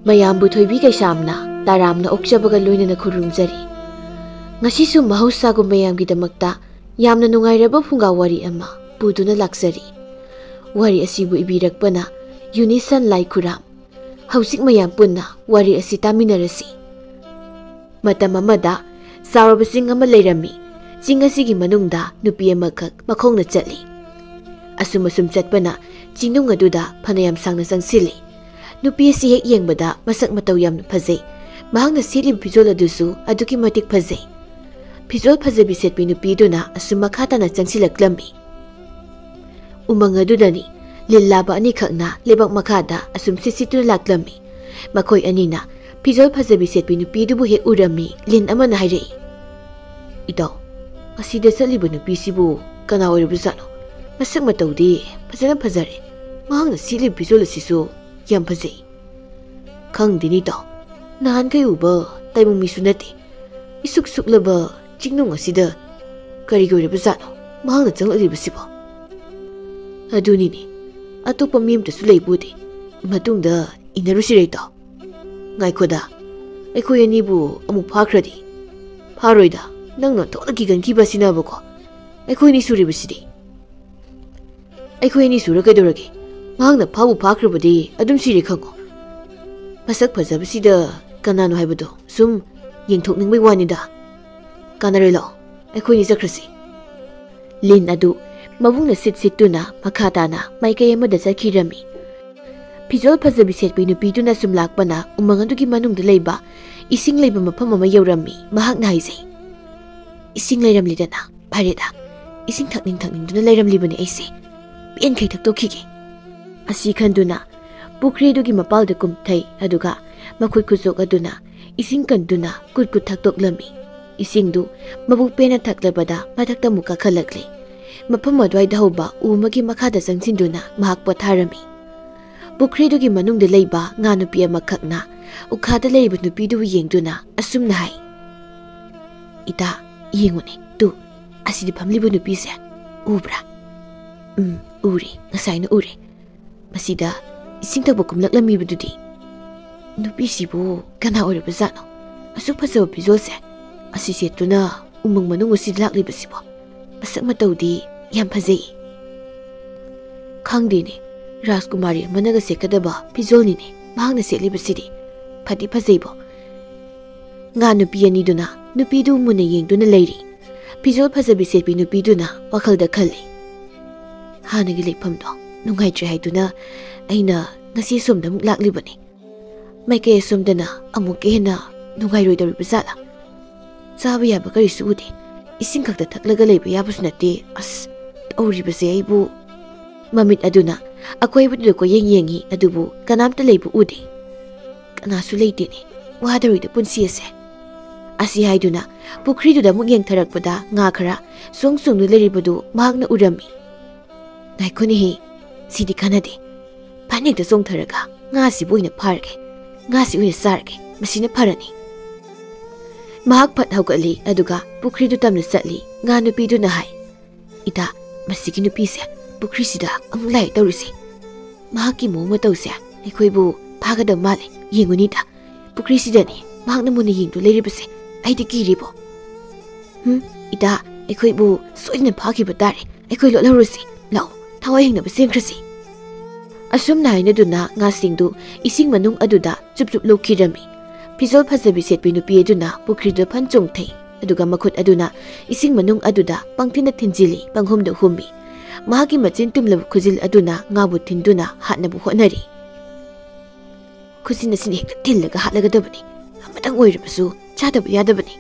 ꯃꯌꯥꯝꯕꯨ ꯊꯣꯏꯕꯤ ꯀꯩꯁꯥꯝꯅ ꯇꯥꯔꯥꯝꯅ ꯑꯣꯛꯆꯕꯒ ꯂꯣꯏꯅꯅ ꯈꯨꯔꯨꯝꯖꯔꯤ꯫ ꯉꯁꯤꯁꯨ ꯃꯍꯧꯁꯥꯒꯨꯝ ꯃꯌꯥꯝꯒꯤꯗꯃꯛꯇ ꯌꯥꯝꯅ ꯅꯨꯡꯉꯥꯏꯔꯕ ꯐꯨꯡꯒꯥ ꯋꯥꯔꯤ ꯑꯃ ꯄꯨꯗꯨꯅ ꯂꯥꯛꯆꯔꯤ꯫ ꯋꯥꯔꯤ ꯑꯁꯤꯕꯨ ꯏꯕꯤꯔꯛꯄꯅ ꯌꯨꯅꯤꯁꯟ ꯂꯥꯏꯈꯨꯔꯥꯝ꯫ ꯍꯧꯖꯤꯛ ꯃꯌꯥꯝ ꯄꯨꯟꯅ ꯋꯥꯔꯤ ꯑꯁꯤ ꯇꯥꯃꯤꯟꯅꯔꯁꯤ꯫ ꯃꯇꯝ ꯑꯃꯗ ꯆꯥꯎꯔꯕ ꯆꯤꯡ ꯑꯃ ꯂꯩꯔꯝꯃꯤ꯫ ꯆꯤꯡ ꯑꯁꯤꯒꯤ ꯃꯅꯨꯡꯗ ꯅꯨꯄꯤ ꯑꯃꯈꯛ ꯃꯈꯣꯡꯅ ꯆꯠꯂꯤ꯫ ꯑꯁꯨꯝ ꯆꯠꯄꯅ ꯆꯤꯡꯅꯨꯡ ꯑꯗꯨꯗ ꯐꯅꯌꯥꯝ ꯁꯥꯡꯅ ꯆꯪꯁꯤꯜꯂꯤ꯫ ꯅꯨꯄꯤ ꯑꯁꯤ ꯍꯦꯛ ꯌꯦꯡꯕꯗ ꯃꯁꯛ ꯃꯇꯧ ꯌꯥꯝꯅ ꯐꯖꯩ꯫ ꯃꯍꯥꯛꯅ ꯁꯦꯠꯂꯤꯕ ꯐꯤꯖꯣꯜ ꯑꯗꯨꯁꯨ ꯑꯗꯨꯛꯀꯤ ꯃꯇꯤꯛ ꯐꯖꯩ꯫ ꯐꯤꯖꯣꯜ ꯐꯖꯕꯤ ꯁꯦꯠꯄꯤ ꯅꯨꯄꯤꯗꯨꯅ ꯑꯁꯨꯝ ꯃꯈꯥ ꯇꯥꯅ ꯆꯪꯁꯤꯜꯂꯛꯂꯝꯃꯤ꯫ ꯎꯃꯪ ꯑꯗꯨꯗꯅꯤ ꯂꯤꯟ ꯂꯥꯕ ꯑꯅꯤꯈꯛꯅ ꯂꯩꯕꯥꯛ ꯃꯈꯥꯗ ꯑꯁꯨꯝ ꯁꯤꯠꯇꯨꯅ ꯂꯥꯛꯂꯝꯃꯤ꯫ ꯃꯈꯣꯏ ꯑꯅꯤꯅ ꯐꯤꯖꯣꯜ ꯐꯖꯕꯤ ꯁꯦꯠꯄꯤ ꯅꯨꯄꯤꯗꯨꯕꯨ ꯍꯦꯛ ꯎꯔꯝꯃꯤ꯫ ꯂꯤꯟ ꯑꯃꯅ ꯍꯥꯏꯔꯛꯏ, "ꯏꯇꯥꯎ, ꯑꯁꯤꯗ ꯆꯠꯂꯤꯕ ꯅꯨꯄꯤꯁꯤꯕꯨ ꯀꯅꯥ ꯑꯣꯏꯔꯕꯖꯥꯠꯅꯣ? ꯃꯁꯛ ꯃꯇꯧꯗꯤ ꯐꯖꯅ ꯐꯖꯔꯦ꯫ ꯃꯍꯥꯛꯅ ꯁꯦꯠꯂꯤꯕ ꯐꯤꯖꯣꯜ ꯑꯁꯤꯁꯨ ꯌꯥꯝ ꯐꯖꯩ." "ꯈꯪꯗꯦꯅꯤ ꯏꯇꯥꯎ, ꯅꯍꯥꯟꯈꯩ ꯎꯕ ꯇꯥꯏꯕꯪ ꯃꯤꯁꯨ ꯅꯠꯇꯦ꯫ ꯏꯁꯨꯛ ꯁꯨꯛꯂꯕ ꯆꯤꯡꯅꯨꯡ ꯑꯁꯤꯗ ꯀꯔꯤꯒꯤ ꯑꯣꯏꯔꯕꯖꯥꯠꯅꯣ ꯃꯍꯥꯛꯅ ꯆꯪꯂꯛꯂꯤꯕꯁꯤꯕꯣ?" "ꯑꯗꯨꯅꯤꯅꯦ, ꯑꯇꯣꯞꯄ ꯃꯤ ꯑꯃꯇꯁꯨ ꯂꯩꯕꯨꯗꯤ ꯃꯇꯨꯡꯗ ꯏꯟꯅꯔꯨꯁꯤꯔꯦ ꯏꯇꯥꯎ?" "ꯉꯥꯏꯈꯣꯗ, ꯑꯩꯈꯣꯏ ꯑꯅꯤꯕꯨ ꯑꯃꯨꯛ ꯐꯥꯈ꯭ꯔꯗꯤ?" "ꯐꯥꯔꯣꯏꯗ, ꯅꯪꯅ ꯊꯣꯛꯅ ꯀꯤꯒꯟꯈꯤꯕ ꯑꯁꯤꯅꯕꯀꯣ꯫ ꯑꯩꯈꯣꯏ ꯑꯅꯤ ꯁꯨꯔꯤꯕꯁꯤꯗꯤ." "ꯑꯩꯈꯣꯏ ꯑꯅꯤ ꯁꯨꯔ ꯀꯩꯗꯧꯔꯒꯦ? ꯃꯍꯥꯛꯅ ꯐꯥꯕꯨ ꯐꯥꯈ꯭ꯔꯕꯗꯤ ꯑꯗꯨꯝ ꯁꯤꯔꯦ ꯈꯪꯉꯣ꯫ ꯃꯁꯛ ꯐꯖꯕꯁꯤꯗ ꯀꯅꯥꯅꯣ ꯍꯥꯏꯕꯗꯣ ꯁꯨꯝ ꯌꯦꯡꯊꯣꯛꯅꯤꯡꯕꯩ ꯋꯥꯅꯤꯗ꯫ ꯀꯥꯟꯅꯔꯣꯏ, ꯂꯥꯛꯑꯣ, ꯑꯩꯈꯣꯏꯅꯤ ꯆꯠꯈ꯭ꯔꯁꯤ." ꯂꯤꯟ ꯑꯗꯨ ꯃꯕꯨꯡꯅ ꯁꯤꯠꯇꯨꯅ ꯃꯈꯥ ꯇꯥꯅ ꯃꯥꯏꯀꯩ ꯑꯃꯗ ꯆꯠꯈꯤꯔꯝꯃꯤ꯫ ꯐꯤꯖꯣꯜ ꯐꯖꯕꯤ ꯁꯦꯠꯄꯤ ꯅꯨꯄꯤꯗꯨꯅ ꯁꯨꯝ ꯂꯥꯛꯄꯅ ꯎꯃꯪ ꯑꯗꯨꯒꯤ ꯃꯅꯨꯡꯗ ꯂꯩꯕ ꯏꯁꯤꯡ ꯂꯩꯕ ꯃꯐꯝ ꯑꯃ ꯌꯧꯔꯝꯃꯤ꯫ ꯃꯍꯥꯛꯅ ꯍꯥꯏꯖꯩ, "ꯏꯁꯤꯡ ꯂꯩꯔꯝꯂꯤꯗꯅ ꯐꯔꯦꯗ, ꯏꯁꯤꯡ ꯊꯛꯅꯤꯡꯗꯨꯅ ꯂꯩꯔꯝꯂꯤꯕꯅꯤ ꯑꯩꯁꯦ꯫ ꯄꯦꯟꯈꯩ ꯊꯛꯇꯣꯛꯈꯤꯒꯦ." ꯑꯁꯤ ꯈꯟꯗꯨꯅ ꯄꯨꯈ꯭ꯔꯤ ꯑꯗꯨꯒꯤ ꯃꯄꯥꯜꯗ ꯀꯨꯝꯊꯩ ꯑꯗꯨꯒ ꯃꯈꯨꯠ ꯈꯨꯆꯣꯛ ꯑꯗꯨꯅ ꯏꯁꯤꯡ ꯀꯟꯗꯨꯅ ꯀꯨꯠ ꯊꯛꯇꯣꯛꯂꯝꯃꯤ꯫ ꯏꯁꯤꯡꯗꯨ ꯃꯕꯨꯛ ꯄꯦꯟꯅ ꯊꯛꯂꯕꯗ ꯃꯊꯛꯇ ꯑꯃꯨꯛ ꯀꯥꯈꯠꯂꯛꯂꯤ꯫ ꯃꯐꯝ ꯑꯗꯨꯋꯥꯏꯗ ꯍꯧꯕ ꯎ ꯑꯃꯒꯤ ꯃꯈꯥꯗ ꯆꯪꯁꯤꯟꯗꯨꯅ ꯃꯍꯥꯛ ꯄꯣꯊꯥꯔꯝꯃꯤ꯫ ꯄꯨꯈ꯭ꯔꯤꯗꯨꯒꯤ ꯃꯅꯨꯡꯗ ꯂꯩꯕ ꯉꯥ ꯅꯨꯄꯤ ꯑꯃꯈꯛꯅ ꯎꯈꯥꯗ ꯂꯩꯔꯤꯕ ꯅꯨꯄꯤꯗꯨꯕꯨ ꯌꯦꯡꯗꯨꯅ ꯑꯁꯨꯝꯅ ꯍꯥꯏ, "ꯏꯇꯥ, ꯌꯦꯡꯉꯨꯅꯦ, ꯇꯨ ꯑꯁꯤꯗ ꯐꯝꯂꯤꯕ ꯅꯨꯄꯤꯁꯦ ꯎꯕ꯭ꯔꯥ?" "ꯎꯔꯦ, ꯉꯁꯥꯏꯅ ꯎꯔꯦ꯫ ꯃꯁꯤꯗ ꯏꯁꯤꯡ ꯊꯛꯄ ꯀꯨꯝꯂꯛꯂꯝꯃꯤꯕꯗꯨꯗꯤ ꯅꯨꯄꯤꯁꯤꯕꯨ ꯀꯅꯥ ꯑꯣꯏꯔꯕꯖꯥꯠꯅꯣ? ꯑꯁꯨꯛ ꯐꯖꯕ ꯐꯤꯖꯣꯜꯁꯦ ꯑꯁꯤ ꯁꯦꯠꯇꯨꯅ ꯎꯃꯪ ꯃꯅꯨꯡ ꯑꯁꯤꯗ ꯂꯥꯛꯂꯤꯕꯁꯤꯕꯣ? ꯃꯁꯛ ꯃꯇꯧꯗꯤ ꯌꯥꯝ ꯐꯖꯩ." "ꯈꯪꯗꯦꯅꯦ, ꯔꯥꯖꯀꯨꯃꯥꯔꯤ ꯑꯃꯅꯒ ꯁꯦꯠꯀꯗꯕ ꯐꯤꯖꯣꯜꯅꯤꯅꯦ ꯃꯍꯥꯛꯅ ꯁꯦꯠꯂꯤꯕꯁꯤꯗꯤ꯫ ꯐꯗꯤ ꯐꯖꯩꯕꯣ." ꯉꯥ ꯅꯨꯄꯤ ꯑꯅꯤꯗꯨꯅ ꯅꯨꯄꯤꯗꯨ ꯃꯨꯟꯅ ꯌꯦꯡꯗꯨꯅ ꯂꯩꯔꯤ꯫ ꯐꯤꯖꯣꯜ ꯐꯖꯕꯤ ꯁꯦꯠꯄꯤ ꯅꯨꯄꯤꯗꯨꯅ ꯋꯥꯈꯜꯗ ꯈꯜꯂꯤ, "ꯍꯥꯟꯅꯒꯤ ꯂꯩꯐꯝꯗꯣ ꯅꯨꯡꯉꯥꯏꯇ꯭ꯔꯦ ꯍꯥꯏꯗꯨꯅ ꯑꯩꯅ ꯉꯁꯤ ꯁꯣꯝꯗ ꯑꯃꯨꯛ ꯂꯥꯛꯂꯤꯕꯅꯤ꯫ ꯃꯥꯏꯀꯩ ꯑꯁꯣꯝꯗꯅ ꯑꯃꯨꯛꯀ ꯍꯦꯟꯅ ꯅꯨꯡꯉꯥꯏꯔꯣꯏꯗꯧꯔꯤꯕ ꯖꯥꯠꯂꯥ? ꯆꯥꯕ ꯌꯥꯕ ꯀꯔꯤꯁꯨ ꯎꯗꯦ, ꯏꯁꯤꯡ ꯈꯛꯇ ꯊꯛꯂꯒ ꯂꯩꯕ ꯌꯥꯕꯁꯨ ꯅꯠꯇꯦ꯫ ꯑꯁ, ꯇꯧꯔꯤꯕꯁꯦ ꯑꯩꯕꯨ..." ꯃꯃꯤꯠ ꯑꯗꯨꯅ ꯑꯀꯣꯏꯕꯗꯨꯗ ꯀꯣꯏꯌꯦꯡ ꯌꯦꯡꯉꯤ ꯑꯗꯨꯕꯨ ꯀꯅꯥꯝꯇ ꯂꯩꯕ ꯎꯗꯦ꯫ "ꯀꯅꯥꯁꯨ ꯂꯩꯇꯦꯅꯦ, ꯋꯥꯗꯧꯔꯤꯗ ꯄꯨꯟꯁꯤ ꯑꯁꯦ." ꯑꯁꯤ ꯍꯥꯏꯗꯨꯅ ꯄꯨꯈ꯭ꯔꯤꯗꯨꯗ ꯑꯃꯨꯛ ꯌꯦꯡꯊꯔꯛꯄꯗ ꯉꯥ ꯈꯔ ꯆꯣꯡꯗꯨꯅ ꯂꯩꯔꯤꯕꯗꯨ ꯃꯍꯥꯛꯅ ꯎꯔꯝꯃꯤ꯫ "ꯉꯥꯏꯈꯣꯅꯦꯍꯦ, ꯁꯤꯗꯤ ꯀꯥꯟꯅꯗꯦ. ꯐꯅꯦꯛꯇ ꯆꯣꯡꯊꯔꯒ ꯉꯥꯁꯤꯕꯨ ꯑꯣꯏꯅ ꯐꯥꯔꯒꯦ, ꯉꯥꯁꯤ ꯑꯣꯏꯅ ꯆꯥꯔꯒꯦ, ꯃꯁꯤꯅ ꯐꯔꯅꯤ." ꯃꯍꯥꯛ ꯐꯠ ꯍꯧꯒꯠꯂꯤ ꯑꯗꯨꯒ ꯄꯨꯈ꯭ꯔꯤꯗꯨ ꯇꯝꯅ ꯆꯠꯂꯤ꯫ ꯉꯥ ꯅꯨꯄꯤꯗꯨꯅ ꯍꯥꯏ, "ꯏꯇꯥ, ꯃꯁꯤꯒꯤ ꯅꯨꯄꯤꯁꯦ ꯄꯨꯈ꯭ꯔꯤꯁꯤꯗ ꯑꯃꯨꯛ ꯂꯥꯛꯑꯦ ꯇꯧꯔꯤꯁꯦ꯫ ꯃꯍꯥꯛꯀꯤ ꯃꯑꯣꯡ ꯃꯇꯧꯁꯦ ꯑꯩꯈꯣꯏꯕꯨ ꯐꯥꯒꯗꯕ ꯃꯥꯜꯂꯦ꯫ ꯌꯦꯡꯉꯨꯅꯤꯗ, ꯄꯨꯈ꯭ꯔꯤꯁꯤꯗꯅꯦ ꯃꯍꯥꯛꯅ ꯃꯨꯟꯅ ꯌꯦꯡꯗꯨ ꯂꯩꯔꯤꯕꯁꯦ꯫ ꯑꯩꯗꯤ ꯀꯤꯔꯤꯕꯣ." "ꯏꯇꯥ, ꯑꯩꯈꯣꯏꯕꯨ ꯁꯣꯏꯗꯅ ꯐꯥꯈꯤꯕ ꯇꯥꯔꯦ꯫ ꯑꯩꯈꯣꯏ ꯂꯣꯠꯍꯧꯔꯁꯤ꯫ ꯂꯥꯛꯑꯣ, ꯊꯋꯥꯏ ꯍꯤꯡꯅꯕ ꯆꯦꯟꯈ꯭ꯔꯁꯤ." ꯑꯁꯨꯝꯅ ꯍꯥꯏꯅꯗꯨꯅ ꯉꯥꯁꯤꯡꯗꯨ ꯏꯁꯤꯡ ꯃꯅꯨꯡ ꯑꯗꯨꯗ ꯆꯨꯞ ꯂꯨꯞꯈꯤꯔꯝꯃꯤ꯫ ꯐꯤꯖꯣꯜ ꯐꯖꯕꯤ ꯁꯦꯠꯄꯤ ꯅꯨꯄꯤ ꯑꯗꯨꯅ ꯄꯨꯈ꯭ꯔꯤꯗ ꯐꯟ ꯆꯣꯡꯊꯩ ꯑꯗꯨꯒ ꯃꯈꯨꯠ ꯑꯗꯨꯅ ꯏꯁꯤꯡ ꯃꯅꯨꯡ ꯑꯗꯨꯗ ꯄꯪꯊꯤꯟꯗ ꯊꯤꯟꯖꯤꯜꯂꯤ, ꯄꯪꯍꯨꯝꯗ ꯍꯨꯝꯃꯤ꯫ ꯃꯍꯥꯛꯀꯤ ꯃꯆꯤꯟ ꯇꯨꯝꯂꯕ ꯈꯨꯖꯤꯜ ꯑꯗꯨꯅ ꯉꯥꯕꯨ ꯊꯤꯟꯗꯨꯅ ꯍꯥꯠꯅꯕ ꯍꯣꯠꯅꯔꯤ꯫ "ꯈꯨꯖꯤꯟ ꯑꯁꯤꯅ ꯍꯦꯛꯇ ꯊꯤꯜꯂꯒ ꯍꯥꯠꯂꯒꯗꯕꯅꯤ, ꯑꯃꯇꯪ ꯑꯣꯏꯔꯕꯁꯨ ꯆꯥꯗꯕ ꯌꯥꯗꯕꯅꯤ."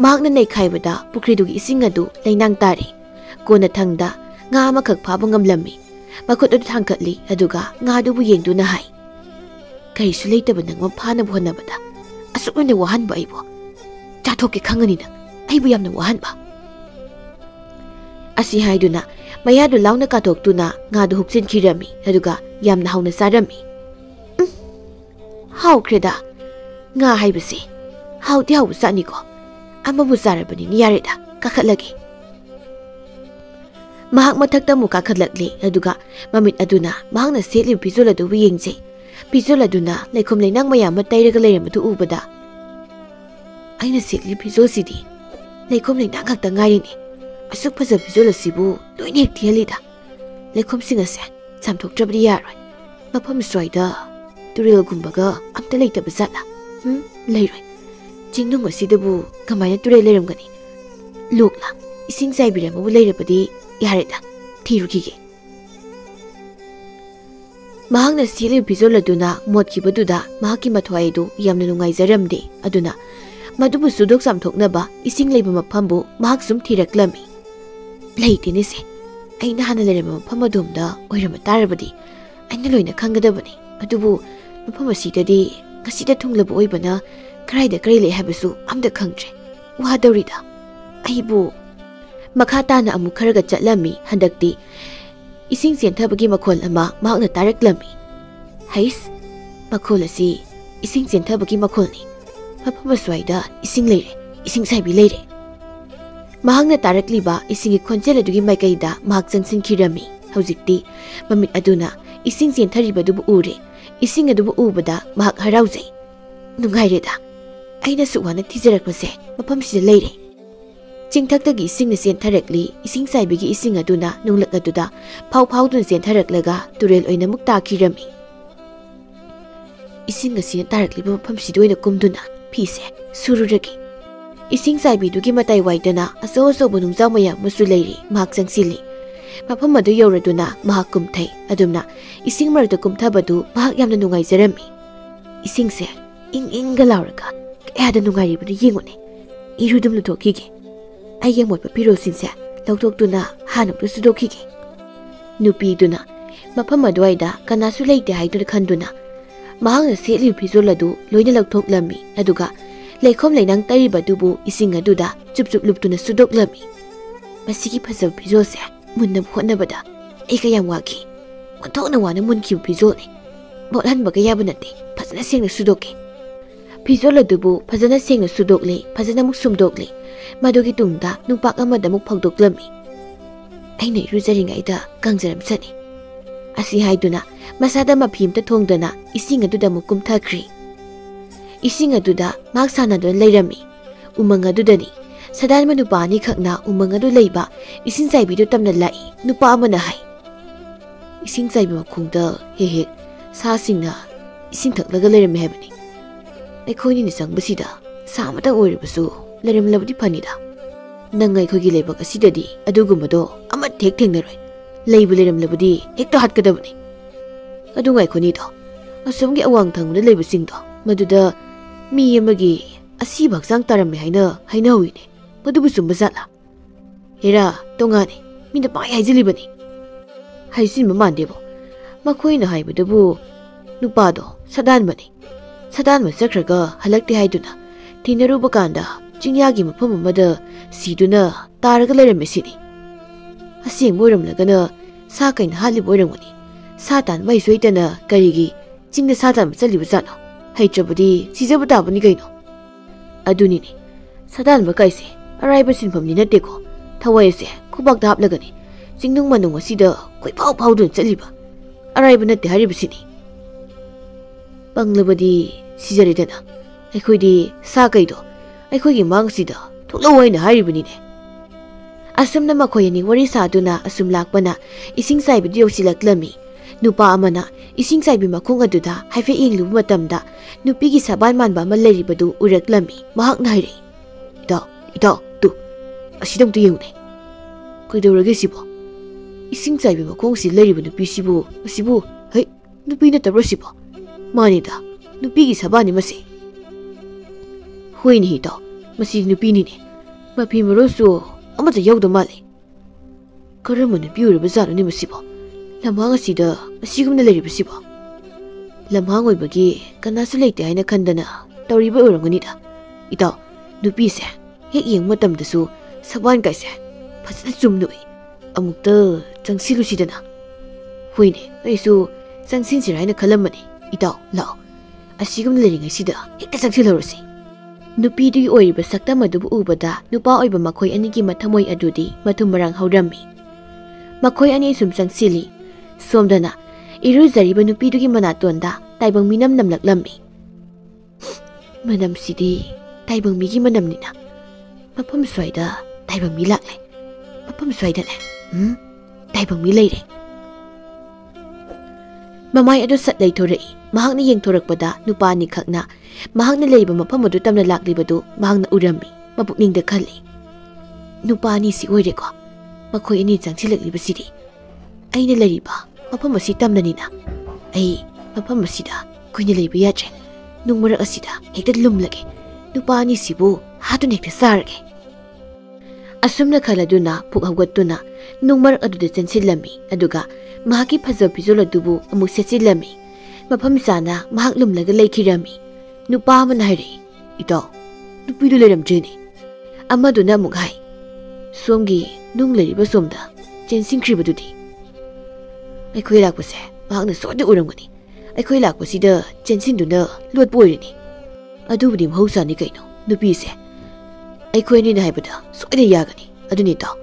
ꯃꯍꯥꯛꯅ ꯅꯩꯈꯥꯏꯕꯗ ꯄꯨꯈ꯭ꯔꯤꯗꯨꯒꯤ ꯏꯁꯤꯡ ꯑꯗꯨ ꯂꯩꯅꯥꯡ ꯇꯥꯔꯤ꯫ ꯀꯣꯟꯅ ꯊꯪꯗ ꯉꯥ ꯑꯃꯈꯛ ꯐꯥꯕ ꯉꯝꯂꯝꯃꯤ꯫ ꯃꯈꯨꯠ ꯑꯗꯨ ꯊꯥꯡꯒꯠꯂꯤ ꯑꯗꯨꯒ ꯉꯥꯗꯨꯕꯨ ꯌꯦꯡꯗꯨꯅ ꯍꯥꯏ, "ꯀꯔꯤꯁꯨ ꯂꯩꯇꯕ ꯅꯪꯕꯨ ꯐꯥꯅꯕ ꯍꯣꯠꯅꯕꯗ ꯑꯁꯨꯛ ꯌꯥꯝꯅ ꯋꯥꯍꯟꯕ ꯑꯩꯕꯨ ꯆꯥꯊꯣꯛꯀꯦ ꯈꯪꯉꯅꯤ ꯅꯪ, ꯑꯩꯕꯨ ꯌꯥꯝꯅ ꯋꯥꯍꯟꯕ." ꯑꯁꯤ ꯍꯥꯏꯗꯨꯅ ꯃꯌꯥꯗꯨ ꯂꯥꯎꯅ ꯀꯥꯊꯣꯛꯇꯨꯅ ꯉꯥꯗꯨ ꯍꯨꯛꯆꯤꯟꯈꯤꯔꯝꯃꯤ ꯑꯗꯨꯒ ꯌꯥꯝꯅ ꯍꯥꯎꯅ ꯆꯥꯔꯝꯃꯤ꯫ "ꯍꯥꯎꯈ꯭ꯔꯦꯗ, ꯉꯥ ꯍꯥꯏꯕꯁꯦ ꯍꯥꯎꯗꯤ ꯍꯥꯎꯕ ꯆꯥꯠꯅꯤꯀꯣ꯫ ꯑꯃꯕꯨ ꯆꯥꯔꯕꯅꯤꯅ ꯌꯥꯔꯦꯗ, ꯀꯥꯈꯠꯂꯒꯦ." ꯃꯍꯥꯛ ꯃꯊꯛꯇ ꯑꯃꯨꯛ ꯀꯥꯈꯠꯂꯛꯂꯤ ꯑꯗꯨꯒ ꯃꯃꯤꯠ ꯑꯗꯨꯅ ꯃꯍꯥꯛꯅ ꯁꯦꯠꯂꯤꯕ ꯐꯤꯖꯣꯜ ꯑꯗꯨꯕꯨ ꯌꯦꯡꯖꯩ꯫ ꯐꯤꯖꯣꯜ ꯑꯗꯨꯅ ꯂꯩꯈꯣꯝ ꯂꯩꯅꯥꯡ ꯃꯌꯥꯝ ꯑꯃ ꯇꯩꯔꯒ ꯂꯩꯔꯝꯕꯗꯨ ꯎꯕꯗ ꯑꯩꯅ ꯁꯦꯠꯂꯤꯕ ꯐꯤꯖꯣꯜꯁꯤꯗꯤ ꯂꯩꯈꯣꯝ ꯂꯩꯅꯥꯡ ꯉꯥꯛꯇ ꯉꯥꯏꯔꯤꯅꯤ ꯑꯁꯨꯛ ꯐꯖꯕ ꯐꯤꯖꯣꯜ ꯑꯁꯤꯕꯨ ꯂꯣꯏꯅ ꯍꯦꯛ ꯊꯤꯍꯜꯂꯤꯗ ꯂꯩꯈꯣꯝꯁꯤꯡ ꯑꯁꯦ ꯆꯥꯝꯊꯣꯛꯇ꯭ꯔꯕꯗꯤ ꯌꯥꯔꯣꯏ ꯃꯐꯝ ꯁ꯭ꯋꯥꯏꯗ ꯇꯨꯔꯦꯜꯒꯨꯝꯕꯒ ꯑꯝꯇ ꯂꯩꯇꯕ ꯖꯥꯠꯂꯥ ꯂꯩꯔꯣꯏ ꯆꯤꯡꯅꯨꯡ ꯑꯁꯤꯗꯕꯨ ꯀꯃꯥꯏꯅ ꯇꯨꯔꯦꯜ ꯂꯩꯔꯝꯒꯅꯤ ꯂꯣꯛꯂꯥ ꯏꯁꯤꯡ ꯆꯥꯏꯕꯤꯔꯝꯃꯕꯨ ꯂꯩꯔꯕꯗꯤ ꯌꯥꯔꯦꯗ ꯊꯤꯔꯨꯈꯤꯒꯦ ꯃꯍꯥꯛꯅ ꯁꯦꯠꯂꯤꯕ ꯐꯤꯖꯣꯜ ꯑꯗꯨꯅ ꯃꯣꯠꯈꯤꯕꯗꯨꯗ ꯃꯍꯥꯛꯀꯤ ꯃꯊ꯭ꯋꯥꯏ ꯑꯗꯨ ꯌꯥꯝꯅ ꯅꯨꯡꯉꯥꯏꯖꯔꯝꯗꯦ ꯑꯗꯨꯅ ꯃꯗꯨꯕꯨ ꯁꯨꯗꯣꯛ ꯆꯥꯝꯊꯣꯛꯅꯕ ꯏꯁꯤꯡ ꯂꯩꯕ ꯃꯐꯝꯕꯨ ꯃꯍꯥꯛ ꯁꯨꯝ ꯊꯤꯔꯛꯂꯝꯃꯤ ꯂꯩꯇꯦꯅꯦꯁꯦ ꯑꯩꯅ ꯍꯥꯟꯅ ꯂꯩꯔꯝꯕ ꯃꯐꯝ ꯑꯗꯣꯝꯗ ꯑꯣꯏꯔꯝꯕ ꯇꯥꯔꯕꯗꯤ ꯑꯩꯅ ꯂꯣꯏꯅ ꯈꯪꯒꯗꯕꯅꯤ ꯑꯗꯨꯕꯨ ꯃꯐꯝ ꯑꯁꯤꯗꯗꯤ ꯉꯁꯤꯗ ꯊꯨꯡꯂꯕ ꯑꯣꯏꯕꯅ ꯀꯔꯥꯏꯗ ꯀꯔꯤ ꯂꯩ ꯍꯥꯏꯕꯁꯨ ꯑꯝꯇ ꯈꯪꯗ꯭ꯔꯦ ꯋꯥꯗꯧꯔꯤꯗ ꯑꯩꯕꯨ ꯃꯈꯥ ꯇꯥꯅ ꯑꯃꯨꯛ ꯈꯔꯒ ꯆꯠꯂꯝꯃꯤ ꯍꯟꯗꯛꯇꯤ ꯏꯁꯤꯡ ꯆꯦꯟꯊꯕꯒꯤ ꯃꯈꯣꯜ ꯑꯃ ꯃꯍꯥꯛꯅ ꯇꯥꯔꯛꯂꯝꯃꯤ ꯍꯩꯁ ꯃꯈꯣꯜ ꯑꯁꯤ ꯏꯁꯤꯡ ꯆꯦꯟꯊꯕꯒꯤ ꯃꯈꯣꯜꯅꯤ ꯃꯐꯝ ꯑꯁ꯭ꯋꯥꯏꯗ ꯏꯁꯤꯡ ꯂꯩꯔꯦ ꯏꯁꯤꯡ ꯆꯥꯏꯕꯤ ꯂꯩꯔꯦ ꯃꯍꯥꯛꯅ ꯇꯥꯔꯛꯂꯤꯕ ꯏꯁꯤꯡꯒꯤ ꯈꯣꯟꯖꯦꯜ ꯑꯗꯨꯒꯤ ꯃꯥꯏꯀꯩꯗ ꯃꯍꯥꯛ ꯆꯪꯁꯤꯟꯈꯤꯔꯝꯃꯤ ꯍꯧꯖꯤꯛꯇꯤ ꯃꯃꯤꯠ ꯑꯗꯨꯅ ꯏꯁꯤꯡ ꯆꯦꯟꯊꯔꯤꯕꯗꯨꯕꯨ ꯎꯔꯦ ꯏꯁꯤꯡ ꯑꯗꯨꯕꯨ ꯎꯕꯗ ꯃꯍꯥꯛ ꯍꯔꯥꯎꯖꯩ ꯅꯨꯡꯉꯥꯏꯔꯦꯗ ꯑꯩꯅ ꯁꯨꯛ ꯋꯥꯅ ꯊꯤꯖꯔꯛꯄꯁꯦ ꯃꯐꯝꯁꯤꯗ ꯂꯩꯔꯦ ꯆꯤꯡꯊꯛꯇꯒꯤ ꯏꯁꯤꯡꯅ ꯆꯦꯟꯊꯔꯛꯂꯤ ꯏꯁꯤꯡ ꯆꯥꯏꯕꯤꯒꯤ ꯏꯁꯤꯡ ꯑꯗꯨꯅ ꯅꯨꯡꯂꯛ ꯑꯗꯨꯗ ꯐꯥꯎꯗꯨꯅ ꯆꯦꯟꯊꯔꯛꯂꯒ ꯇꯨꯔꯦꯜ ꯑꯣꯏꯅ ꯑꯃꯨꯛ ꯇꯥꯈꯤꯔꯝꯃꯤ ꯏꯁꯤꯡ ꯑꯁꯤꯅ ꯇꯥꯔꯛꯂꯤꯕ ꯃꯐꯝꯁꯤꯗ ꯑꯣꯏꯅ ꯀꯨꯝꯗꯨꯅ ꯐꯤꯁꯦ ꯁꯨꯔꯨꯔꯒꯦ ꯏꯁꯤꯡ ꯆꯥꯏꯕꯤꯗꯨꯒꯤ ꯃꯇꯥꯏ ꯋꯥꯏꯗꯅ ꯑꯆꯧ ꯑꯆꯧꯕ ꯅꯨꯡꯖꯥꯎ ꯃꯌꯥꯝ ꯑꯃꯁꯨ ꯂꯩꯔꯤ ꯃꯍꯥꯛ ꯆꯪꯁꯤꯜꯂꯤ ꯃꯐꯝ ꯑꯗꯨ ꯌꯧꯔꯗꯨꯅ ꯃꯍꯥꯛ ꯀꯨꯝꯊꯩ ꯑꯗꯨꯝꯅ ꯏꯁꯤꯡ ꯃꯔꯛꯇ ꯀꯨꯝꯊꯕꯗꯨ ꯃꯍꯥꯛ ꯌꯥꯝꯅ ꯅꯨꯡꯉꯥꯏꯖꯔꯝꯃꯤ ꯏꯁꯤꯡꯁꯦ ꯏꯪ ꯏꯪꯒ ꯂꯥꯎꯔꯒ ꯀꯌꯥꯗ ꯅꯨꯡꯉꯥꯏꯔꯤꯕꯅꯣ ꯌꯦꯡꯉꯨꯅꯦ ꯏꯔꯨꯗꯨꯝ ꯂꯨꯊꯣꯛꯈꯤꯒꯦ ꯑꯩꯒꯤ ꯑꯃꯣꯠꯄ ꯐꯤꯔꯣꯜꯁꯤꯡꯁꯦ ꯂꯧꯊꯣꯛꯇꯨꯅ ꯍꯥꯟꯅ ꯑꯃꯨꯛꯇ ꯁꯨꯗꯣꯛꯈꯤꯒꯦ ꯅꯨꯄꯤꯗꯨꯅ ꯃꯐꯝ ꯑꯗꯨꯋꯥꯏꯗ ꯀꯅꯥꯁꯨ ꯂꯩꯇꯦ ꯍꯥꯏꯗꯨꯅ ꯈꯟꯗꯨꯅ ꯃꯍꯥꯛꯅ ꯁꯦꯠꯂꯤꯕ ꯐꯤꯖꯣꯜ ꯑꯗꯨ ꯂꯣꯏꯅ ꯂꯧꯊꯣꯛꯂꯝꯃꯤ ꯑꯗꯨꯒ ꯂꯩꯈꯣꯝ ꯂꯩꯅꯥꯡ ꯇꯩꯔꯤꯕꯗꯨꯕꯨ ꯏꯁꯤꯡ ꯑꯗꯨꯗ ꯆꯨꯞ ꯆꯨꯞ ꯂꯨꯞꯇꯨꯅ ꯁꯨꯗꯣꯛꯂꯝꯃꯤ ꯃꯁꯤꯒꯤ ꯐꯖꯕ ꯐꯤꯖꯣꯜꯁꯦ ꯃꯨꯟꯅꯕ ꯍꯣꯠꯅꯕꯗ ꯑꯩ ꯀꯌꯥꯝ ꯋꯥꯈꯤ ꯑꯣꯟꯊꯣꯛꯅ ꯋꯥꯅ ꯃꯨꯟꯈꯤꯕ ꯐꯤꯖꯣꯜꯅꯤ ꯃꯣꯠꯍꯟꯕꯒ ꯌꯥꯕ ꯅꯠꯇꯦ ꯐꯖꯅ ꯁꯦꯡꯅ ꯁꯨꯗꯣꯛꯀꯦ ꯐꯤꯖꯣꯜ ꯑꯗꯨꯕꯨ ꯐꯖꯅ ꯁꯦꯡꯅ ꯁꯨꯗꯣꯛꯂꯤ ꯐꯖꯅ ꯑꯃꯨꯛ ꯁꯨꯝꯗꯣꯛꯂꯤ ꯃꯗꯨꯒꯤ ꯇꯨꯡꯗ ꯅꯨꯡꯄꯥꯛ ꯑꯃꯗ ꯑꯃꯨꯛ ꯐꯧꯗꯣꯛꯂꯝꯃꯤ ꯑꯩꯅ ꯏꯔꯨꯖꯔꯤꯉꯩꯗ ꯀꯪꯖꯔꯝꯁꯅꯤ ꯑꯁꯤ ꯍꯥꯏꯗꯨꯅ ꯃꯁꯥꯗ ꯃꯐꯤ ꯑꯃꯇ ꯊꯣꯡꯗꯅ ꯏꯁꯤꯡ ꯑꯗꯨꯗ ꯑꯃꯨꯛ ꯀꯨꯝꯊꯈ꯭ꯔꯤ ꯏꯁꯤꯡ ꯑꯗꯨꯗ ꯃꯍꯥꯛ ꯁꯥꯟꯅꯗꯨꯅ ꯂꯩꯔꯝꯃꯤ ꯎꯃꯪ ꯑꯗꯨꯗꯅꯤ ꯁꯗꯥꯟꯕ ꯅꯨꯄꯥ ꯑꯅꯤꯈꯛꯅ ꯎꯃꯪ ꯑꯗꯨ ꯂꯩꯕ ꯏꯁꯤꯡ ꯆꯥꯏꯕꯤꯗꯨ ꯇꯝꯅ ꯂꯥꯛꯏ ꯅꯨꯄꯥ ꯑꯃꯅ ꯍꯥꯏ ꯏꯁꯤꯡ ꯆꯥꯏꯕꯤ ꯃꯈꯣꯡꯗ ꯍꯦꯛ ꯍꯦꯛ ꯁꯥꯁꯤꯡꯅ ꯏꯁꯤꯡ ꯊꯛꯂꯒ ꯂꯩꯔꯝꯃꯤ ꯍꯥꯏꯕꯅꯤ ꯑꯩꯈꯣꯏꯅꯤꯅ ꯆꯪꯕꯁꯤꯗ ꯁꯥ ꯑꯃꯇꯪ ꯑꯣꯏꯔꯕꯁꯨ ꯂꯩꯔꯝꯂꯕꯗꯤ ꯐꯅꯤꯗ ꯅꯪ ꯑꯩꯈꯣꯏꯒꯤ ꯂꯩꯕꯛ ꯑꯁꯤꯗꯗꯤ ꯑꯗꯨꯒꯨꯝꯕꯗꯣ ꯑꯃꯠꯇ ꯍꯦꯛ ꯊꯦꯡꯅꯔꯣꯏ ꯂꯩꯕꯨ ꯂꯩꯔꯝꯂꯕꯗꯤ ꯍꯦꯛꯇ ꯍꯥꯠꯀꯗꯕꯅꯤ ꯑꯗꯨ ꯉꯥꯏꯈꯣꯅꯤꯗꯣ ꯑꯁꯣꯝꯒꯤ ꯑꯋꯥꯡ ꯊꯪꯕꯗ ꯂꯩꯕꯁꯤꯡꯗꯣ ꯃꯗꯨꯗ ꯃꯤ ꯑꯃꯒꯤ ꯑꯁꯤꯕ ꯍꯛꯆꯥꯡ ꯇꯥꯔꯝꯃꯦ ꯍꯥꯏꯅ ꯍꯥꯏꯅꯍꯧꯏꯅꯦ ꯃꯗꯨꯕꯨ ꯆꯨꯝꯕ ꯖꯥꯠꯂꯥ ꯍꯦꯔꯥ ꯇꯣꯉꯥꯟꯅꯦ ꯃꯤꯅ ꯄꯥꯏ ꯍꯥꯏꯖꯤꯜꯂꯤꯕꯅꯤ ꯍꯥꯏꯖꯤꯟꯕ ꯃꯥꯟꯗꯦꯕꯣ ꯃꯈꯣꯏꯅ ꯍꯥꯏꯕꯗꯨꯕꯨ ꯅꯨꯄꯥꯗꯣ ꯁꯗꯥꯟꯕꯅꯤ ꯁꯗꯥꯟꯕ ꯆꯠꯈ꯭ꯔꯒ ꯍꯜꯂꯛꯇꯦ ꯍꯥꯏꯗꯨꯅ ꯊꯦꯡꯅꯔꯨꯕ ꯀꯥꯟꯗ ꯆꯤꯡꯌꯥꯒꯤ ꯃꯐꯝ ꯑꯃꯗ ꯁꯤꯗꯨꯅ ꯇꯥꯔꯒ ꯂꯩꯔꯝꯃꯦ ꯁꯤꯅꯤ ꯑꯁꯦꯡꯕ ꯑꯣꯏꯔꯝꯂꯒꯅ ꯁꯥ ꯀꯩꯅ ꯍꯥꯠꯂꯤꯕ ꯑꯣꯏꯔꯝꯒꯅꯤ ꯁꯥ ꯇꯥꯟꯕ ꯍꯩꯁꯨ ꯍꯩꯇꯅ ꯀꯔꯤꯒꯤ ꯆꯤꯡꯗ ꯁꯥ ꯇꯥꯟꯕ ꯆꯠꯂꯤꯕ ꯖꯥꯠꯅꯣ ꯍꯩꯇ꯭ꯔꯕꯗꯤ ꯁꯤꯖꯕ ꯇꯥꯕꯅꯤ ꯀꯩꯅꯣ ꯑꯗꯨꯅꯤꯅꯦ ꯁꯗꯥꯟꯕ ꯀꯥꯏꯁꯦ ꯑꯔꯥꯏꯕ ꯁꯤꯟꯐꯝꯅꯤ ꯅꯠꯇꯦꯀꯣ ꯊꯋꯥꯏ ꯑꯁꯦ ꯈꯨꯕꯥꯛꯇ ꯍꯥꯞꯂꯒꯅꯤ ꯆꯤꯡꯅꯨꯡ ꯃꯅꯨꯡ ꯑꯁꯤꯗ ꯀꯣꯏꯐꯥꯎ ꯐꯥꯎꯗꯨꯅ ꯆꯠꯂꯤꯕ ꯑꯔꯥꯏꯕ ꯅꯠꯇꯦ ꯍꯥꯏꯔꯤꯕꯁꯤꯅꯤ ꯄꯪꯂꯕꯗꯤ ꯁꯤꯖꯔꯦꯗꯅ ꯑꯩꯈꯣꯏꯗꯤ ꯁꯥ ꯀꯩꯗꯣ ꯑꯩꯈꯣꯏꯒꯤ ꯃꯥꯡꯁꯤꯗ ꯊꯣꯛꯂꯛꯎ ꯍꯥꯏꯅ ꯍꯥꯏꯔꯤꯕꯅꯤꯅꯦ ꯑꯁꯨꯝꯅ ꯃꯈꯣꯏ ꯑꯅꯤ ꯋꯥꯔꯤ ꯁꯥꯗꯨꯅ ꯑꯁꯨꯝ ꯂꯥꯛꯄꯅ ꯏꯁꯤꯡ ꯆꯥꯏꯕꯤꯗꯨ ꯌꯧꯁꯤꯜꯂꯛꯂꯝꯃꯤ ꯅꯨꯄꯥ ꯑꯃꯅ ꯏꯁꯤꯡ ꯆꯥꯏꯕꯤ ꯃꯈꯣꯡ ꯑꯗꯨꯗ ꯍꯥꯏꯐꯦꯠ ꯌꯦꯡꯂꯨꯕ ꯃꯇꯝꯗ ꯅꯨꯄꯤꯒꯤ ꯁꯕꯥꯟ ꯃꯥꯟꯕ ꯑꯃ ꯂꯩꯔꯤꯕꯗꯨ ꯎꯔꯛꯂꯝꯃꯤ ꯃꯍꯥꯛꯅ ꯍꯥꯏꯔꯛꯏ ꯏꯇꯥꯎ ꯇꯨ ꯑꯁꯤꯗ ꯑꯝꯇ ꯌꯦꯡꯉꯨꯅꯦ ꯀꯩꯗꯧꯔꯒꯦ ꯁꯤꯕꯣ ꯏꯁꯤꯡ ꯆꯥꯏꯕꯤ ꯃꯈꯣꯡꯁꯤ ꯂꯩꯔꯤꯕ ꯅꯨꯄꯤꯁꯤꯕꯨ ꯃꯁꯤꯕꯨ ꯍꯩ ꯅꯨꯄꯤ ꯅꯠꯇꯕ꯭ꯔꯣ ꯁꯤꯕꯣ ꯃꯥꯅꯤꯗ ꯅꯨꯄꯤꯒꯤ ꯁꯕꯥꯟꯅꯤ ꯃꯁꯤ ꯍꯣꯏꯅꯦ ꯏꯇꯥꯎ ꯃꯁꯤ ꯅꯨꯄꯤꯅꯤꯅꯦ ꯃꯐꯤ ꯃꯔꯣꯜꯁꯨ ꯑꯃꯠꯇ ꯌꯥꯎꯗ ꯃꯥꯜꯂꯤ ꯀꯔꯝꯕ ꯅꯨꯄꯤ ꯑꯣꯏꯔꯕ ꯖꯥꯠꯅꯣꯅꯦ ꯃꯁꯤꯕꯣ ꯂꯝꯍꯥꯡ ꯑꯁꯤꯗ ꯑꯁꯤꯒꯨꯝꯅ ꯂꯩꯔꯤꯕꯁꯤꯕꯣ ꯂꯝꯍꯥꯡ ꯑꯣꯏꯕꯒꯤ ꯀꯅꯥꯁꯨ ꯂꯩꯇꯦ ꯍꯥꯏꯅ ꯈꯟꯗꯅ ꯇꯧꯔꯤꯕ ꯑꯣꯏꯔꯝꯒꯅꯤꯗ ꯏꯇꯥꯎ ꯅꯨꯄꯤꯁꯦ ꯍꯦꯛ ꯌꯦꯡꯕ ꯃꯇꯝꯗꯁꯨ ꯁꯕꯥꯟ ꯀꯥꯏꯁꯦ ꯐꯖꯅ ꯆꯨꯝꯅ ꯎꯏ ꯑꯃꯨꯛꯇ ꯆꯪꯁꯤꯜꯂꯨꯁꯤꯗꯅ ꯍꯣꯏꯅꯦ ꯑꯩꯁꯨ ꯆꯪꯁꯤꯟꯁꯤꯔ ꯍꯥꯏꯅ ꯈꯜꯂꯝꯕꯅꯤ ꯏꯇꯥꯎ ꯂꯥꯛꯑꯣ ꯑꯁꯤꯒꯨꯝꯅ ꯂꯩꯔꯤꯉꯩꯁꯤꯗ ꯍꯦꯛꯇ ꯆꯪꯁꯤꯜꯍꯧꯔꯁꯤ ꯅꯨꯄꯤꯗꯨꯒꯤ ꯑꯣꯏꯔꯤꯕ ꯁꯛꯇꯝ ꯑꯗꯨꯕꯨ ꯎꯕꯗ ꯅꯨꯄꯥ ꯑꯣꯏꯕ ꯃꯈꯣꯏ ꯑꯅꯤꯒꯤ ꯃꯊꯃꯣꯏ ꯑꯗꯨꯗꯤ ꯃꯊꯨꯝ ꯃꯔꯥꯡ ꯍꯧꯔꯝꯃꯤ ꯃꯈꯣꯏ ꯑꯅꯤ ꯁꯨꯝ ꯆꯪꯁꯤꯜꯂꯤ ꯁꯣꯝꯗꯅ ꯏꯔꯨꯖꯔꯤꯕ ꯅꯨꯄꯤꯗꯨꯒꯤ ꯃꯅꯥꯇꯣꯟꯗ ताइबंग मिनम नमलक्लम्मी मनमसिदी ताइबंग मिगी मनमनिना मफम स्वाइदा ताइबंग मी लाक्ले मफम स्वाइदा ले ताइबंग मी लेरे ममाई अदु सत लेथोरई महांगना येंथोरकपदा नुपानी खकना महांगना लेरिबा मफम अदु तमना लाक्लिबदु महांगना उरम्मी मपुकनिंगदा खल्ली नुपानी सि ओइरेको मखोय अनि चंगसिलक्लिबसिदी अइना लेरिबा मफम असि तमननिना अई मफम असिदा कुइना लेबा यात्रे नुंगमरक असिदा हेक्ता लुमलगे नुपानी सिबु हातुन हेक्ता सारगे असुमना खलदुना पुक हौगतुना नुंगमरक अदुदा चंसिलम्मी अदुगा महाकी फजब पिजोल अदुबु अमुक सेचिलम्मी मफम चाना महाक लुमलगा लेखिरम्मी नुपा अमना हाइरे इताउ नुपिदु लेरमजेनी अमदुना अमुक हाइ सोमगी नुंग लेरिबा सोमदा चेंसिंख्रिबदुदी अखोय लाकपसे महाकना सोदे उरमगनी अखोय लाकपसिदा चेंसिंदुना लोटपो ओइरिनी अदुबुदि महौसानी कैनो नुपीसे अखोयनिना हाइबदा सोदे यागनी अदुनि ताउ